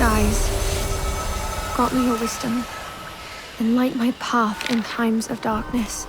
skies. Grant me your wisdom, and light my path in times of darkness.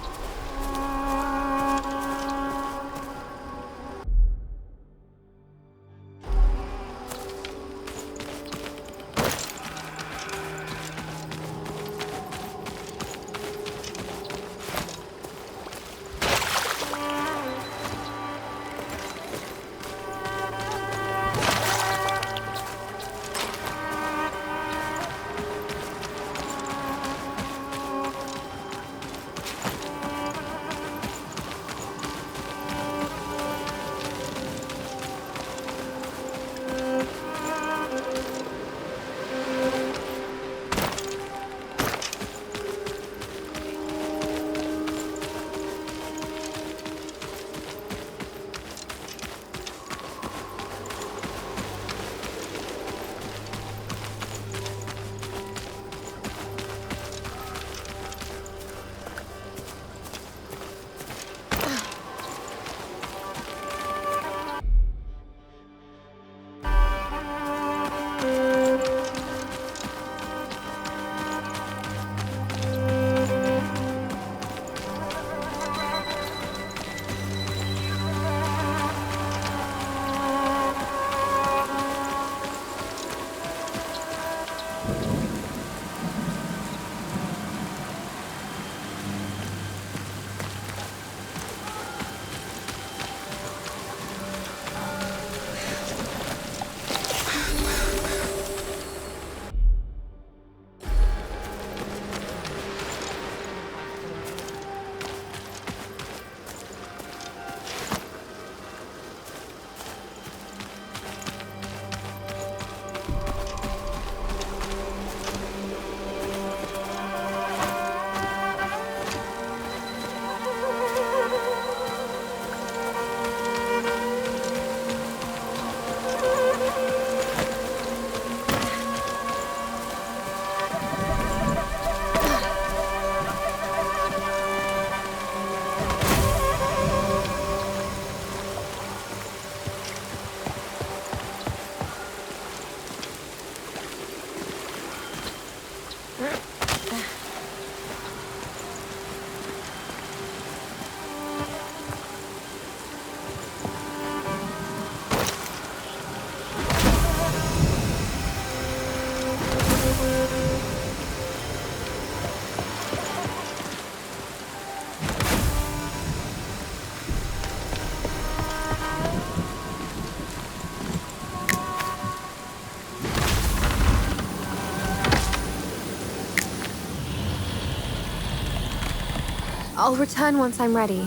I'll return once I'm ready.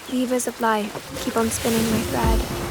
Levers of life keep on spinning my thread.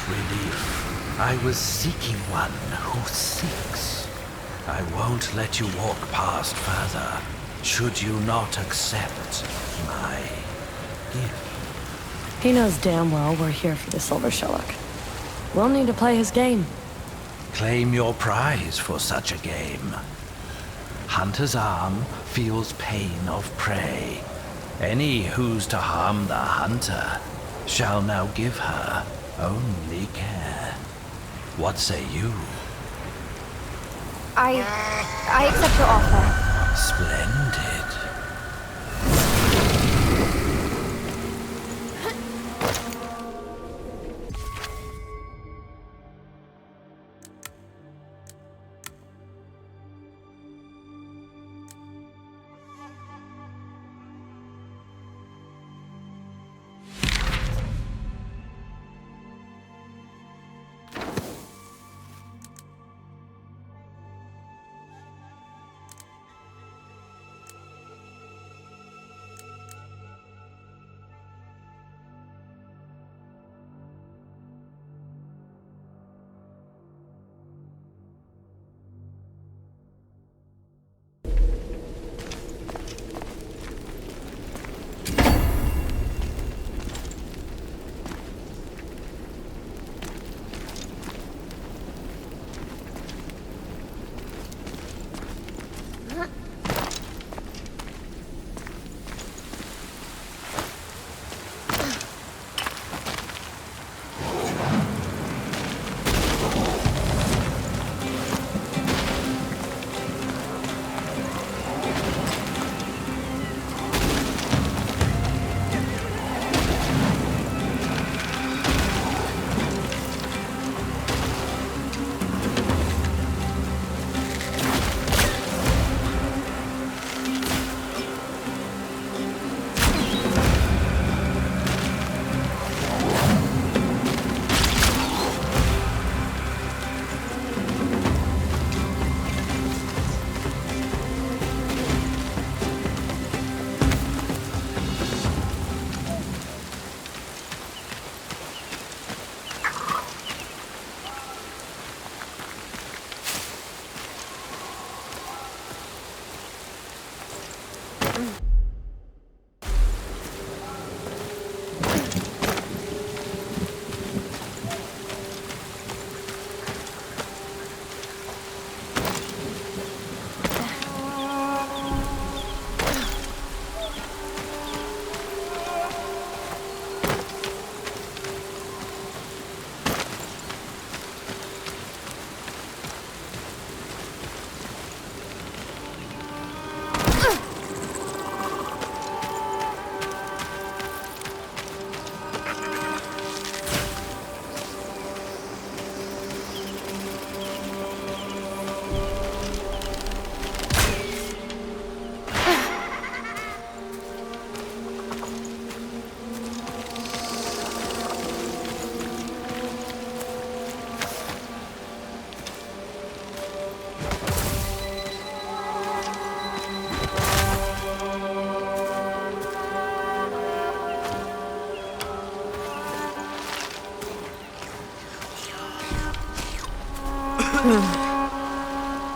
relief. I was seeking one who seeks. I won't let you walk past further, should you not accept my gift. He knows damn well we're here for the Silver Sherlock. We'll need to play his game. Claim your prize for such a game. Hunter's arm feels pain of prey. Any who's to harm the hunter shall now give her only care. What say you? I accept your offer. Splendid.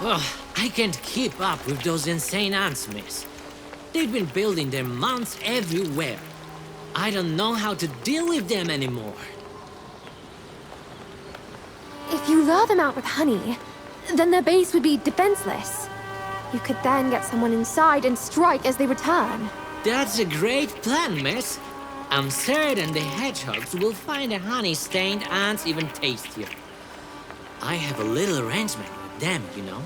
Oh, I can't keep up with those insane ants, miss. They've been building their mounts everywhere. I don't know how to deal with them anymore. If you lure them out with honey, then their base would be defenseless. You could then get someone inside and strike as they return. That's a great plan, miss. I'm certain the hedgehogs will find the honey-stained ants even tastier. I have a little arrangement with them, you know.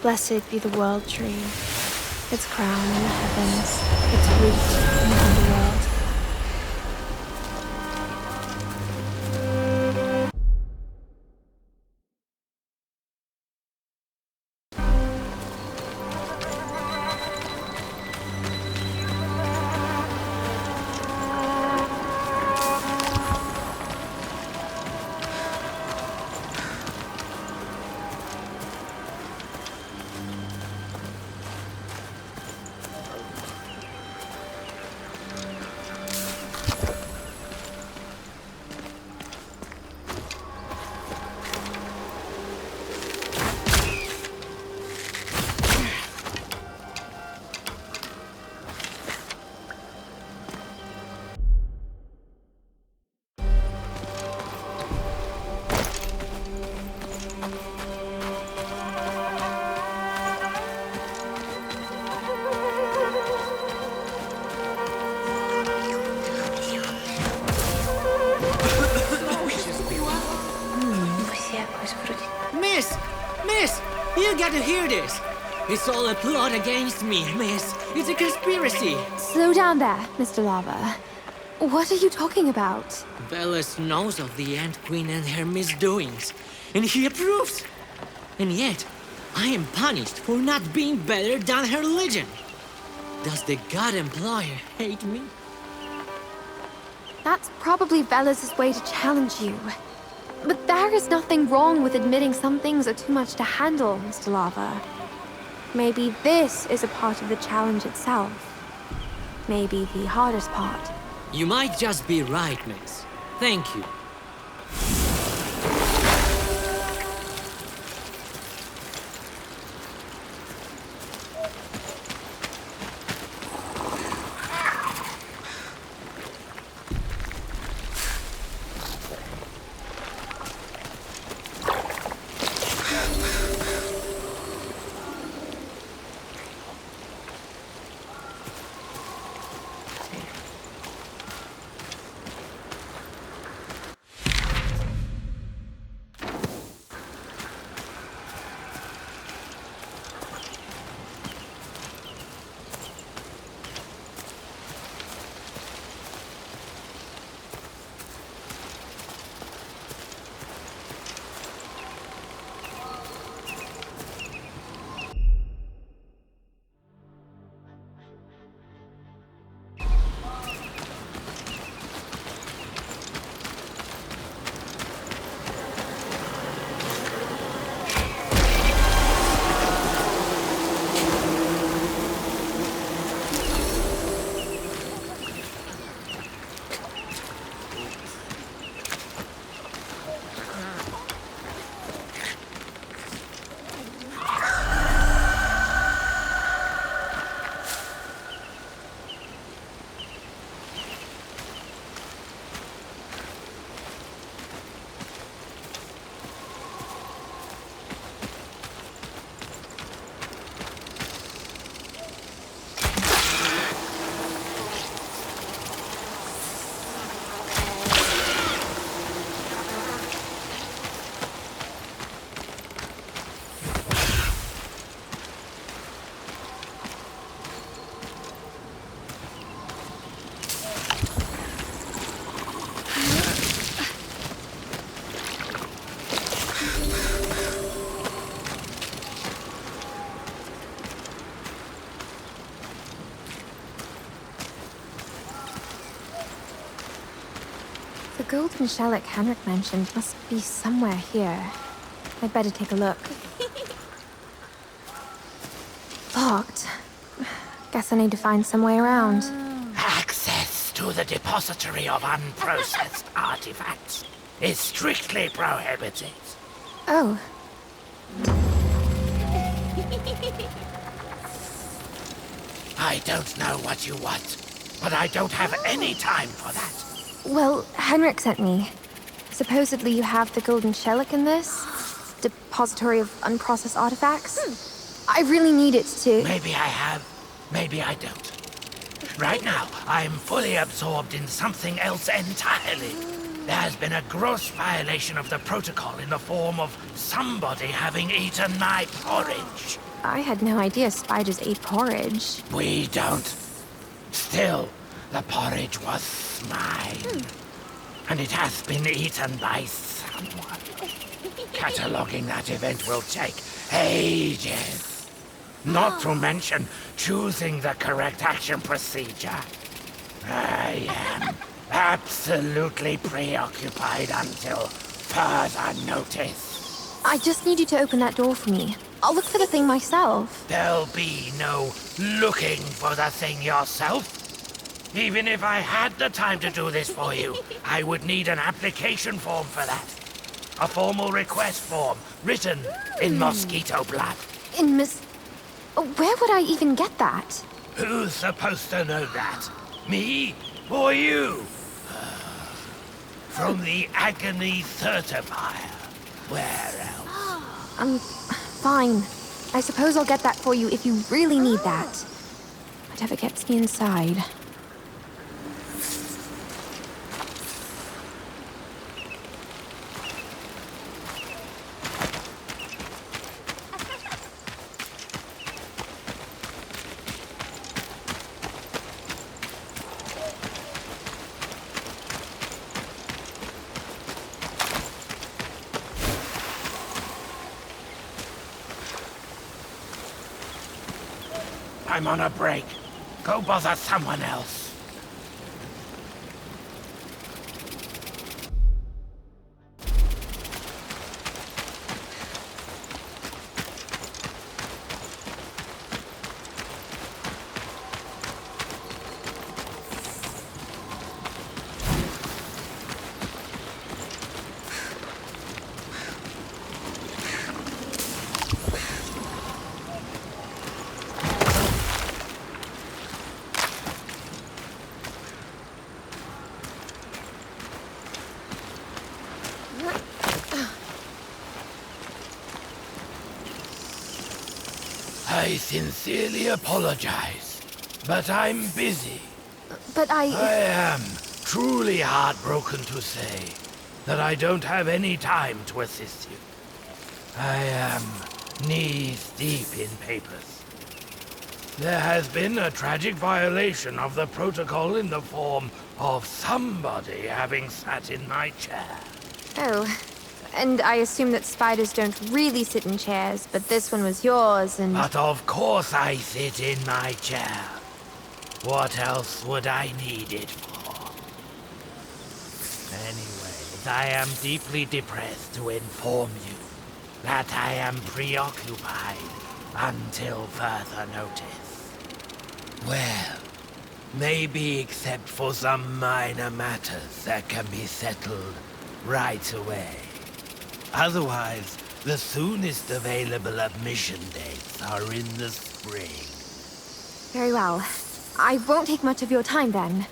Blessed be the world tree, its crown in the heavens, its root in the underworld. You gotta hear this. It's all a plot against me, miss. It's a conspiracy. Slow down there, Mr. Lava. What are you talking about? Velas knows of the Ant Queen and her misdoings, and he approves. And yet, I am punished for not being better than her legend. Does the God Employer hate me? That's probably Velas' way to challenge you. But there is nothing wrong with admitting some things are too much to handle, Mr. Lava. Maybe this is a part of the challenge itself. Maybe the hardest part. You might just be right, miss. Thank you. The golden shellak Henrik mentioned must be somewhere here. I'd better take a look. Locked. Guess I need to find some way around. Access to the depository of unprocessed artifacts is strictly prohibited. Oh. I don't know what you want, but I don't have any time for that. Well, Henrik sent me. Supposedly you have the golden shellak in this depository of unprocessed artifacts. I really need it to... Maybe I have, maybe I don't. Right now, I'm fully absorbed in something else entirely. There has been a gross violation of the protocol in the form of somebody having eaten my porridge. I had no idea spiders ate porridge. We don't. Still, the porridge was mine. And it has been eaten by someone. Cataloging that event will take ages. Not to mention choosing the correct action procedure. I am absolutely preoccupied until further notice. I just need you to open that door for me. I'll look for the thing myself. There'll be no looking for the thing yourself. Even if I had the time to do this for you, I would need an application form for that. A formal request form, written in mosquito blood. In Where would I even get that? Who's supposed to know that? Me or you? From the Agony Certifier. Where else? Fine. I suppose I'll get that for you if you really need that. Whatever gets me inside. I'm on a break. Go bother someone else. I sincerely apologize, but I'm busy. But I am truly heartbroken to say that I don't have any time to assist you. I am knees deep in papers. There has been a tragic violation of the protocol in the form of somebody having sat in my chair. Oh. And I assume that spiders don't really sit in chairs, but this one was yours, and... But of course I sit in my chair. What else would I need it for? Anyways, I am deeply depressed to inform you that I am preoccupied until further notice. Well, maybe except for some minor matters that can be settled right away. Otherwise, the soonest available admission dates are in the spring. Very well. I won't take much of your time then.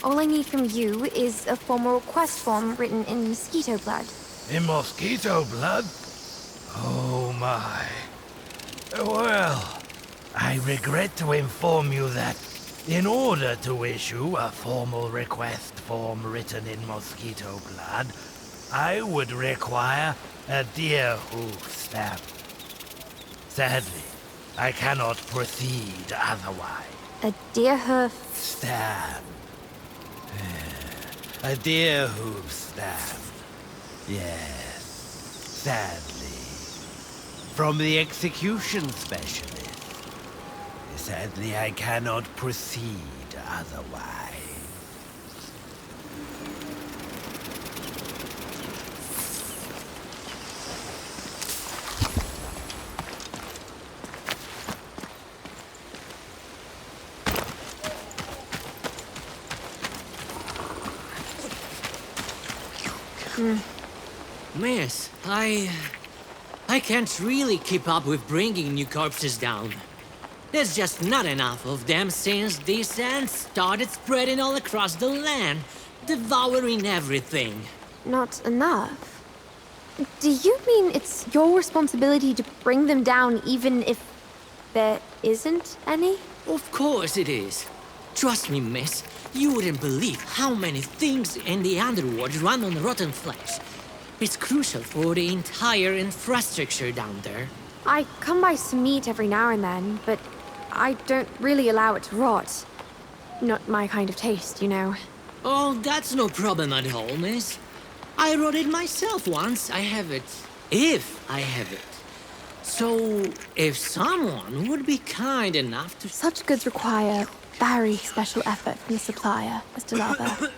All I need from you is a formal request form written in mosquito blood. In mosquito blood? Oh my. Well, I regret to inform you that in order to issue a formal request form written in mosquito blood, I would require a deer hoof stamp. Sadly, I cannot proceed otherwise. A deer hoof... Stamp. A deer hoof stamp. Yes, sadly. From the execution specialist. Sadly, I cannot proceed otherwise. Miss, I can't really keep up with bringing new corpses down. There's just not enough of them since these ants started spreading all across the land, devouring everything. Not enough? Do you mean it's your responsibility to bring them down even if there isn't any? Of course it is. Trust me, miss. You wouldn't believe how many things in the underworld run on rotten flesh. It's crucial for the entire infrastructure down there. I come by some meat every now and then, but I don't really allow it to rot. Not my kind of taste, you know. Oh, that's no problem at all, miss. I wrote it myself once. I have it. If I have it. So, if someone would be kind enough to... Such goods require very special effort from the supplier, Mr. Lava.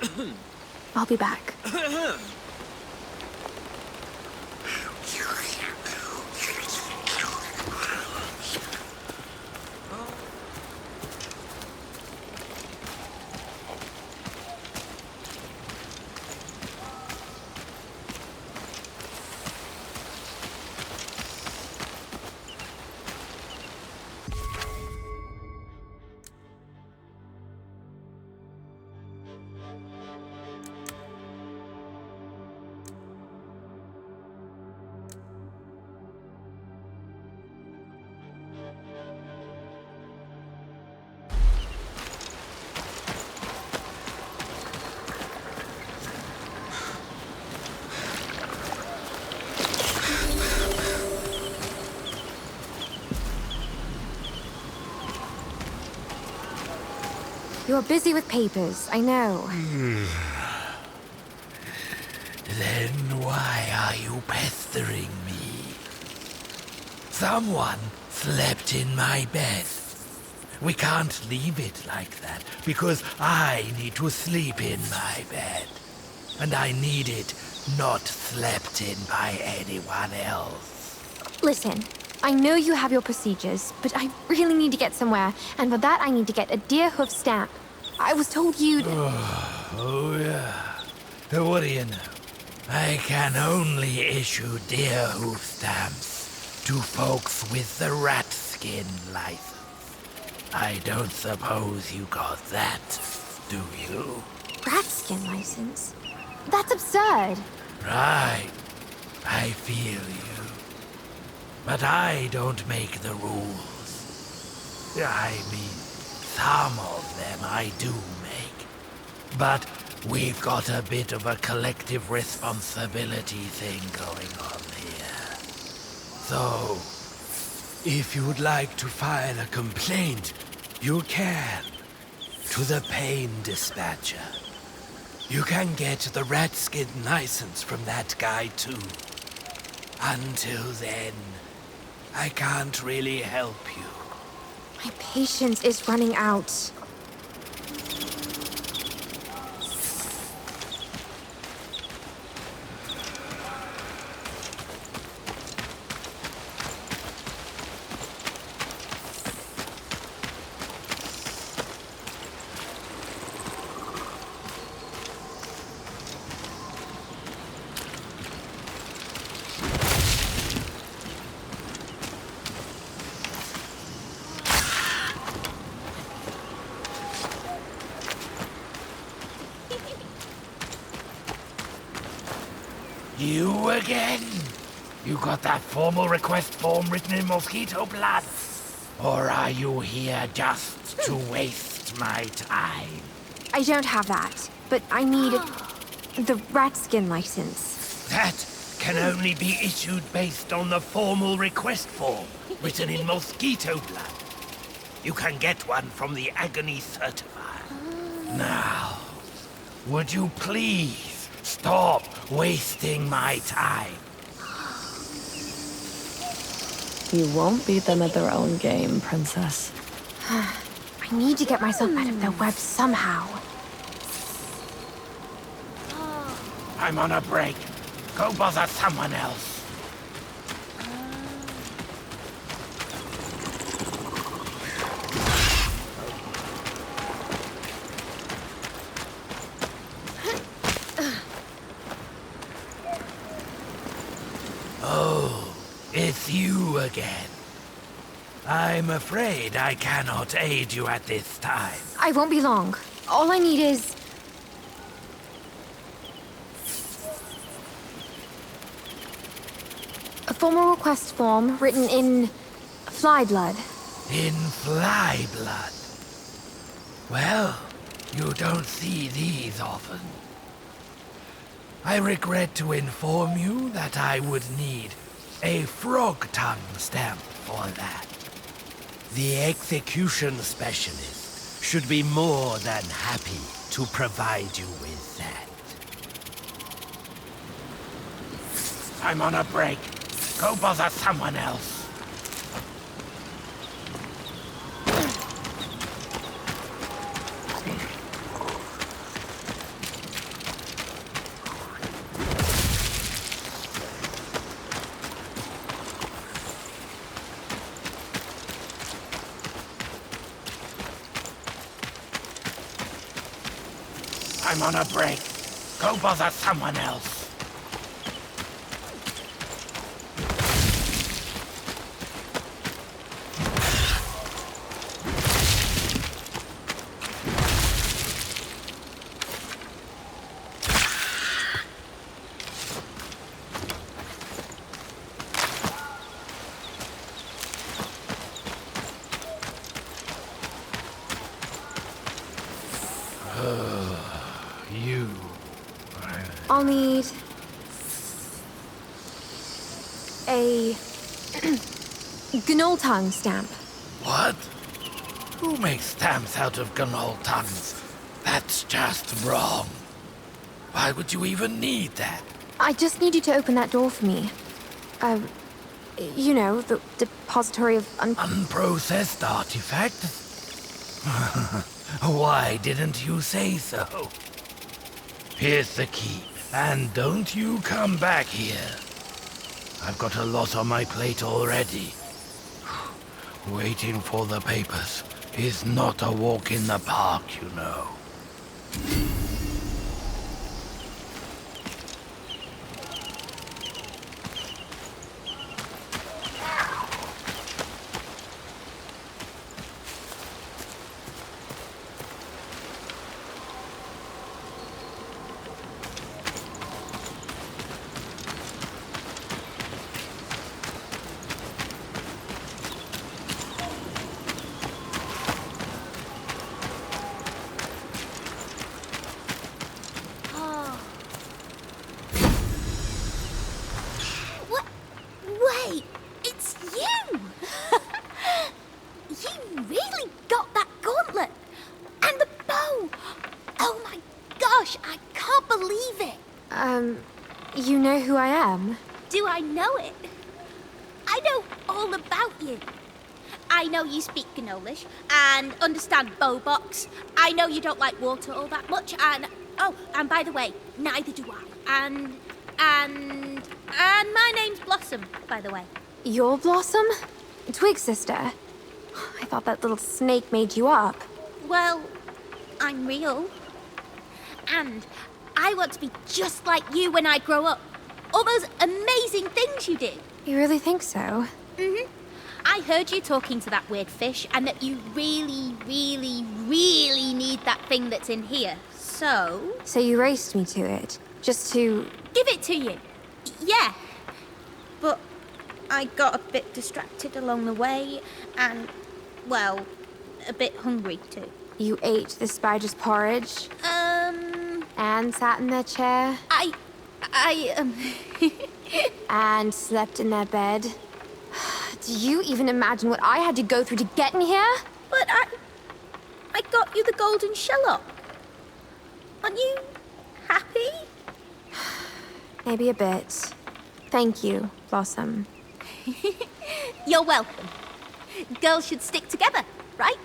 I'll be back. You're busy with papers, I know. Then why are you pestering me? Someone slept in my bed. we can't leave it like that, because I need to sleep in my bed. And I need it not slept in by anyone else. Listen, I know you have your procedures, but I really need to get somewhere, and for that I need to get a deer hoof stamp. I was told you'd... Oh, yeah. What do you know? I can only issue deer hoof stamps to folks with the rat skin license. I don't suppose you got that, do you? Rat skin license? That's absurd. Right. I feel you. But I don't make the rules. I mean, some of them I do make. But we've got a bit of a collective responsibility thing going on here. So, if you'd like to file a complaint, you can. To the Pain Dispatcher. You can get the rat skin license from that guy too. Until then, I can't really help you. My patience is running out. You again? You got that formal request form written in mosquito blood? Or are you here just to waste my time? I don't have that, but I need the rat skin license. That can only be issued based on the formal request form written in mosquito blood. You can get one from the Agony Certifier. Now, would you please stop wasting my time? You won't beat them at their own game, Princess. I need to get myself out of their web somehow. I'm on a break. Go bother someone else. Oh, it's you again. I'm afraid I cannot aid you at this time. I won't be long. All I need is... a formal request form written in fly blood. In fly blood? Well, you don't see these often. I regret to inform you that I would need a frog tongue stamp for that. The execution specialist should be more than happy to provide you with that. I'm on a break. Go bother someone else. I'm on a break. Go bother someone else. You. I'll need... a... gnoll tongue stamp. What? Who makes stamps out of gnoll tongues? That's just wrong. Why would you even need that? I just need you to open that door for me. You know, the depository of Unprocessed artifacts? Why didn't you say so? Here's the key, and don't you come back here. I've got a lot on my plate already. Waiting for the papers is not a walk in the park, you know. Wait, it's you! You really got that gauntlet! And the bow! Oh my gosh, I can't believe it! You know who I am? Do I know it? I know all about you. I know you speak Gnolish and understand bowbox. I know you don't like water all that much, and oh, and by the way, neither do I. And my name's Blossom, by the way. You're Blossom? Twig sister? I thought that little snake made you up. Well, I'm real. And I want to be just like you when I grow up. All those amazing things you did. You really think so? Mm-hmm. I heard you talking to that weird fish and that you really, really, really need that thing that's in here. So... So you raced me to it, just to... Give it to you. Yeah. But I got a bit distracted along the way and, well, a bit hungry too. You ate the spider's porridge? And sat in their chair? And slept in their bed? Do you even imagine what I had to go through to get in here? But I got you the golden shell. Aren't you happy? Maybe a bit. Thank you, Blossom. You're welcome. Girls should stick together, right?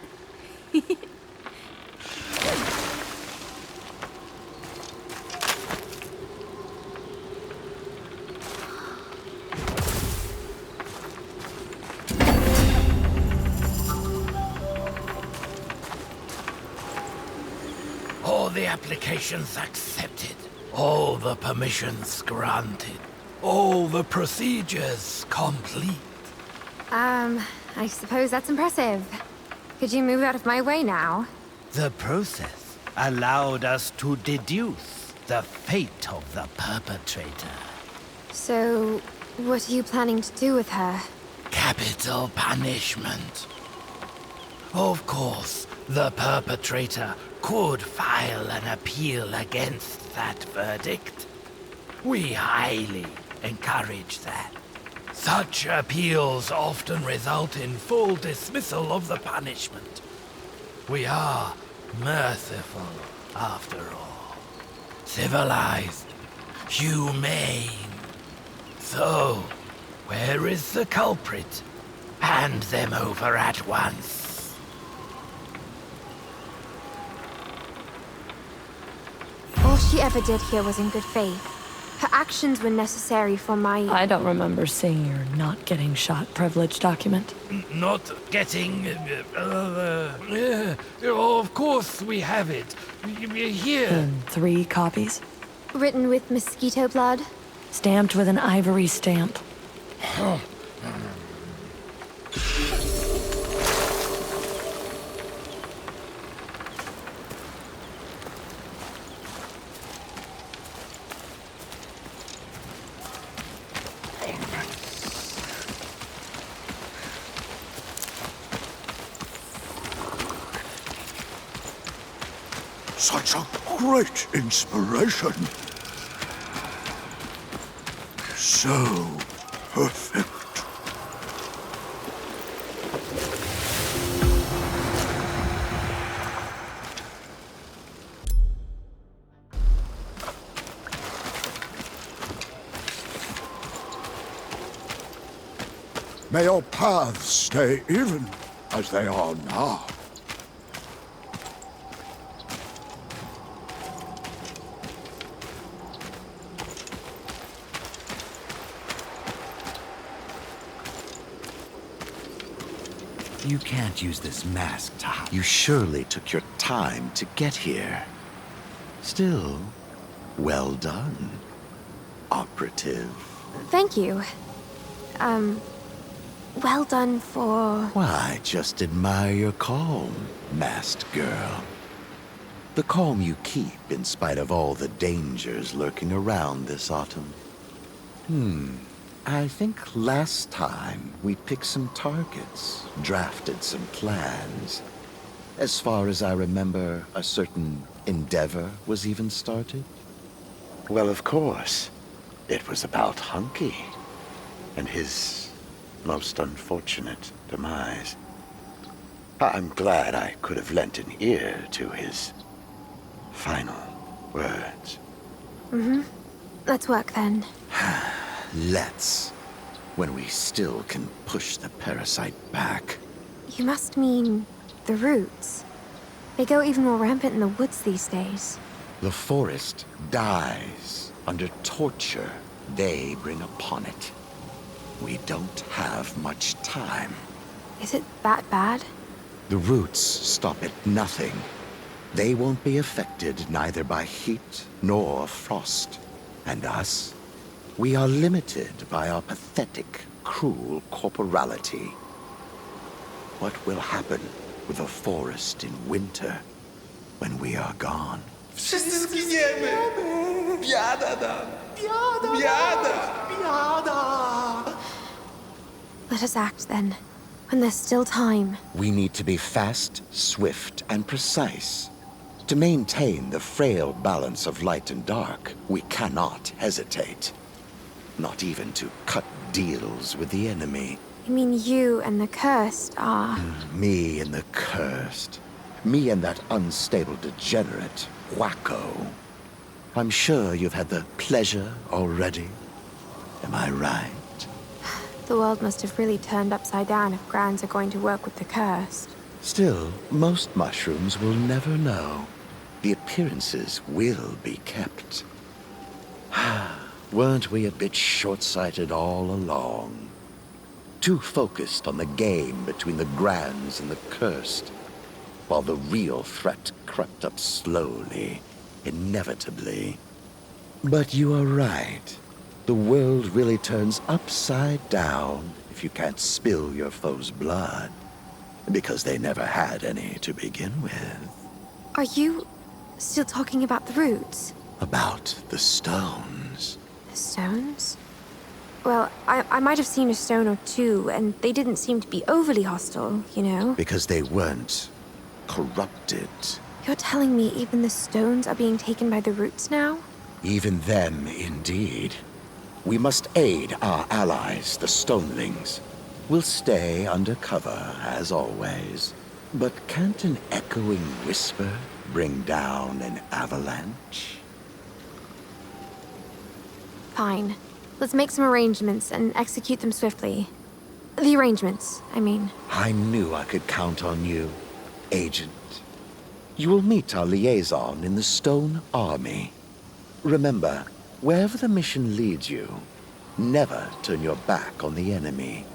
All the applications accepted. All the permissions granted. All the procedures complete. I suppose that's impressive. Could you move out of my way now? The process allowed us to deduce the fate of the perpetrator. So, what are you planning to do with her? Capital punishment. Of course, the perpetrator could file an appeal against that verdict. We highly encourage that. Such appeals often result in full dismissal of the punishment. We are merciful, after all. Civilized, humane. So, where is the culprit? Hand them over at once. All she ever did here was in good faith. Her actions were necessary for my... I don't remember seeing your not getting shot privilege document. Not getting... of course we have it. Here. In 3 copies? Written with mosquito blood? Stamped with an ivory stamp. Such a great inspiration. So perfect. May your paths stay even as they are now. You can't use this mask to hide. You surely took your time to get here. Still, well done, operative. Thank you. Well done for... Why, just admire your calm, masked girl. The calm you keep in spite of all the dangers lurking around this autumn. I think last time we picked some targets, drafted some plans. As far as I remember, a certain endeavor was even started. Well, of course, it was about Hunky and his most unfortunate demise. I'm glad I could have lent an ear to his final words. Let's work then. Let's, when we still can push the parasite back. You must mean the roots. They go even more rampant in the woods these days. The forest dies under torture they bring upon it. We don't have much time. Is it that bad? The roots stop at nothing. They won't be affected neither by heat nor frost. And us? We are limited by our pathetic, cruel corporality. What will happen with the forest in winter when we are gone? Wszyscy zginiemy! Biada nam! Biada! Let us act then, when there's still time. We need to be fast, swift, and precise. To maintain the frail balance of light and dark, we cannot hesitate. Not even to cut deals with the enemy. You mean you and the cursed are... Me and the cursed. Me and that unstable degenerate, Wacko. I'm sure you've had the pleasure already. Am I right? The world must have really turned upside down if Grands are going to work with the cursed. Still, most mushrooms will never know. The appearances will be kept. Weren't we a bit short-sighted all along? Too focused on the game between the Grands and the cursed, while the real threat crept up slowly, inevitably. But you are right. The world really turns upside down if you can't spill your foe's blood, because they never had any to begin with. Are you still talking about the roots? About the stones. The stones? Well, I might have seen a stone or two, and they didn't seem to be overly hostile, you know? Because they weren't corrupted. You're telling me even the stones are being taken by the roots now? Even them, indeed. We must aid our allies, the Stonelings. We'll stay under cover, as always. But can't an echoing whisper bring down an avalanche? Fine. Let's make some arrangements and execute them swiftly. The arrangements, I mean. I knew I could count on you, Agent. You will meet our liaison in the Stone Army. Remember, wherever the mission leads you, never turn your back on the enemy.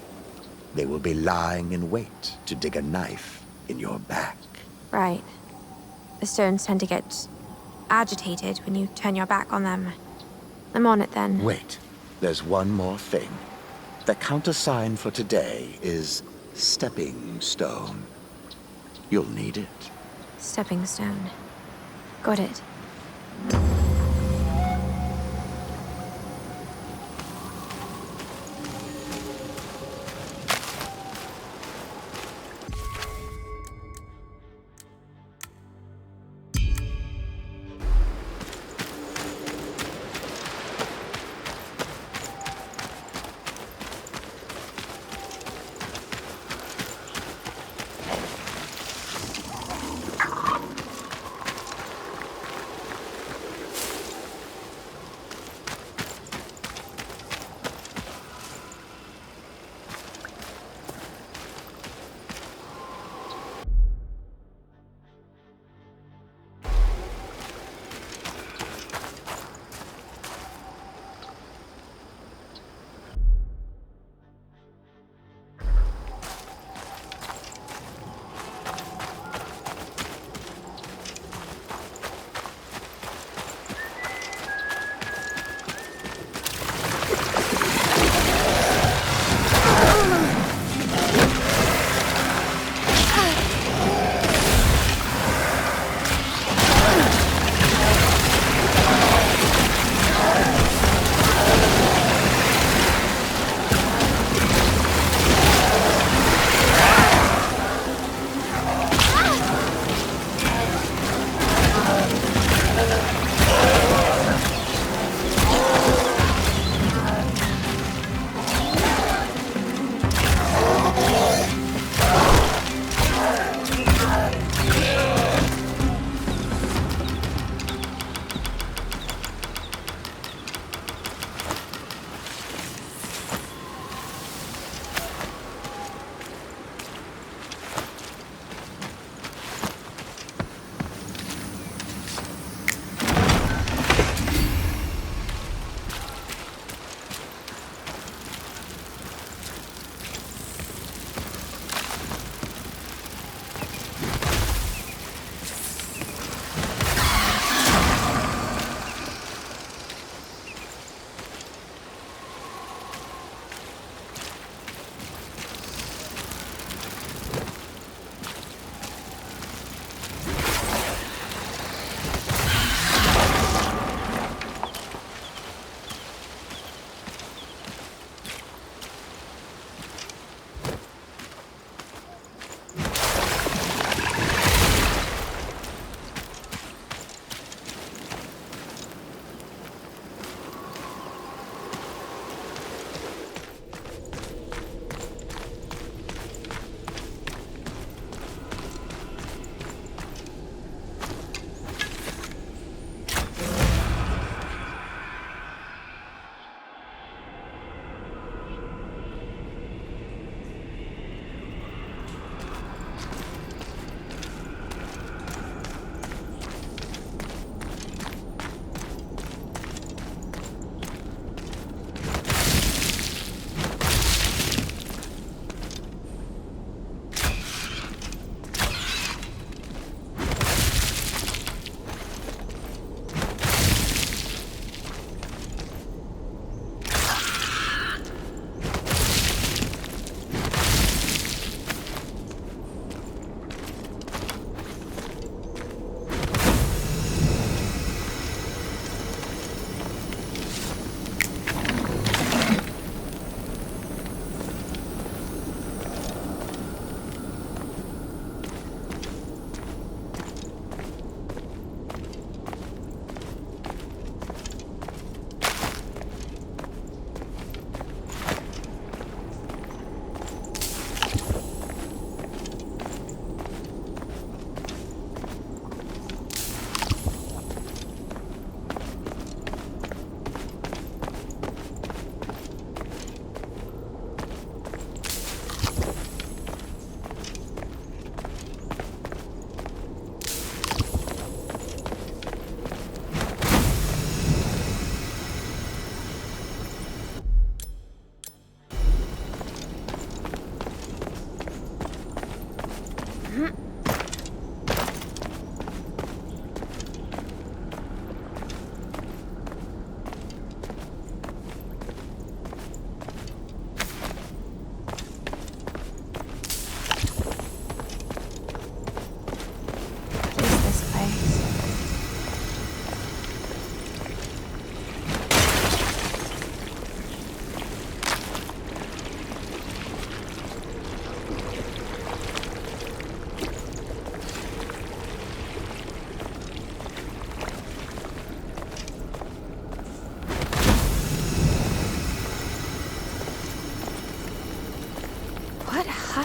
They will be lying in wait to dig a knife in your back. Right. The stones tend to get agitated when you turn your back on them. I'm on it then. Wait, there's one more thing. The countersign for today is Stepping Stone. You'll need it. Stepping stone. Got it.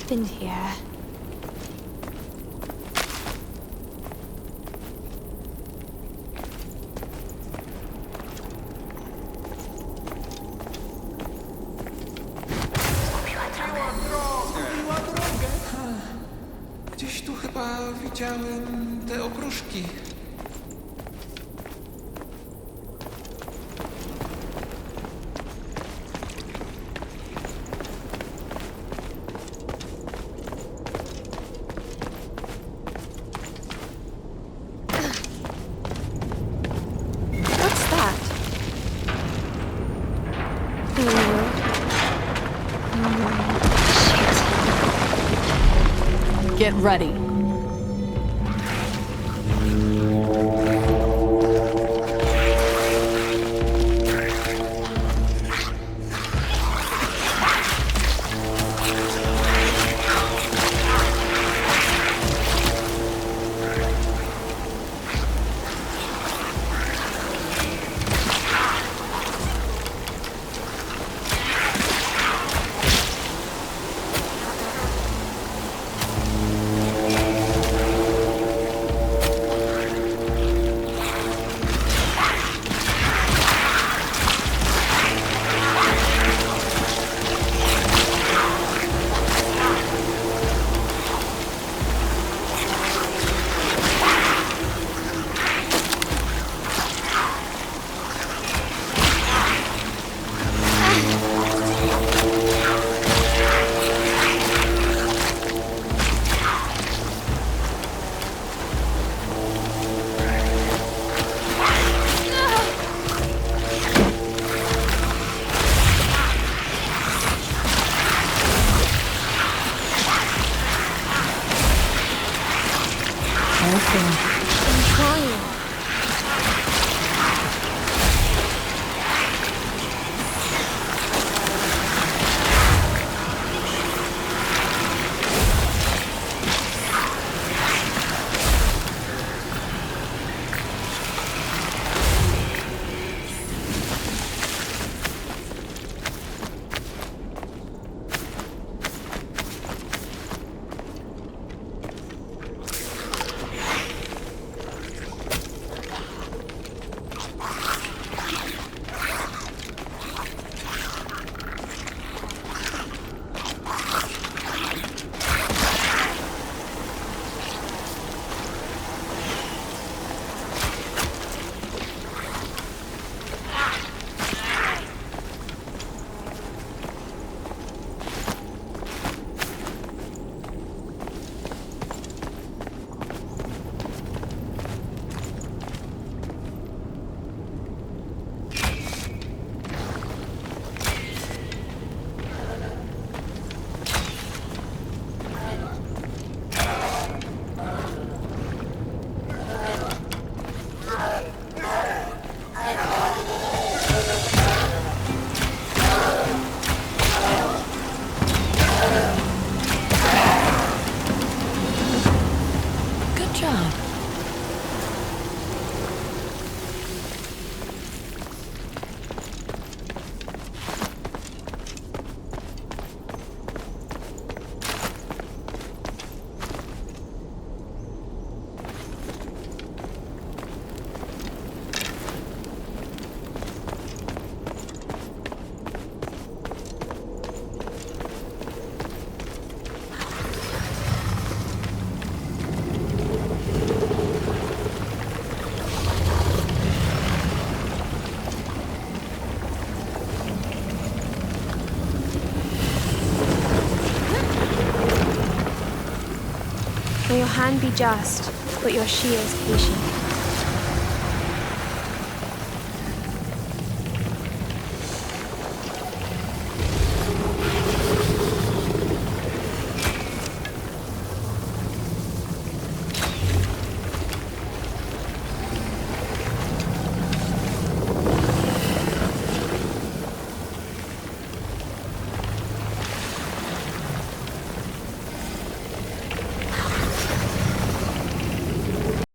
happened here? Gdzieś tu chyba widziałem te okruszki. What's that? Get ready. I'm trying. May your hand be just, but your shields patient.